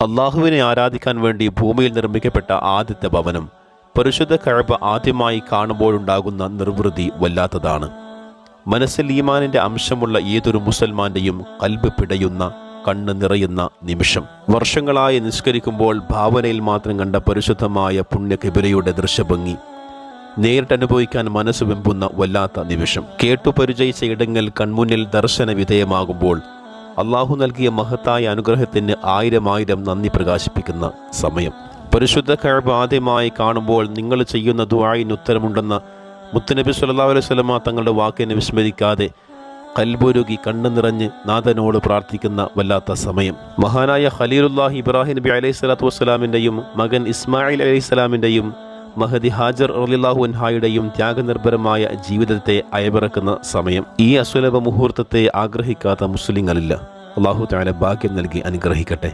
അള്ളാഹുവിനെ ആരാധിക്കാൻ വേണ്ടി ഭൂമിയിൽ നിർമ്മിക്കപ്പെട്ട ആദ്യത്തെ ഭവനം പരിശുദ്ധ കഅബ ആദ്യമായി കാണുമ്പോഴുണ്ടാകുന്ന നിർവൃതി വല്ലാത്തതാണ്. മനസ്സിൽ ഈമാനിന്റെ അംശമുള്ള ഏതൊരു മുസൽമാന്റെയും കൽബ് പിടയുന്ന, കണ്ണ് നിറയുന്ന നിമിഷം. വർഷങ്ങളായി നിസ്കരിക്കുമ്പോൾ ഭാവനയിൽ മാത്രം കണ്ട പരിശുദ്ധമായ പുണ്യകിബിലയുടെ ദൃശ്യഭംഗി നേരിട്ടനുഭവിക്കാൻ മനസ്സ് വെമ്പുന്ന വല്ലാത്ത നിമിഷം. കേട്ടു പരിചയിച്ച ഇടങ്ങൾ കൺമുന്നിൽ ദർശന വിധേയമാകുമ്പോൾ അള്ളാഹു നൽകിയ മഹത്തായ അനുഗ്രഹത്തിന് ആയിരം നന്ദി പ്രകാശിപ്പിക്കുന്ന സമയം. പരിശുദ്ധ കഅബ ആദ്യമായി കാണുമ്പോൾ നിങ്ങൾ ചെയ്യുന്ന ദുആഇന് ഉത്തരമുണ്ടെന്ന മുത്തുനബി സ്വല്ലല്ലാഹു അലൈഹി വസല്ലമ തങ്ങളുടെ വാക്കിനെ വിസ്മരിക്കാതെ കൽബുരുകി കണ്ണു നിറഞ്ഞ് നാഥനോട് പ്രാർത്ഥിക്കുന്ന വല്ലാത്ത സമയം. മഹാനായ ഖലീലുല്ലാഹി ഇബ്രാഹിം നബി അലൈഹി സ്വലാത്തു വസ്സലാമിൻ്റെയും മകൻ ഇസ്മായിൽ അലൈഹി സ്വലാമിൻ്റെയും മഹദി ഹാജർ റളിയല്ലാഹു അൻഹായുടെയും ത്യാഗനിർഭരമായ ജീവിതത്തെ അയവിറക്കുന്ന സമയം. ഈ അസുലഭ മുഹൂർത്തത്തെ ആഗ്രഹിക്കാത്ത മുസ്ലിങ്ങളില്ല. അല്ലാഹു തആല ഭാഗ്യം നൽകി അനുഗ്രഹിക്കട്ടെ.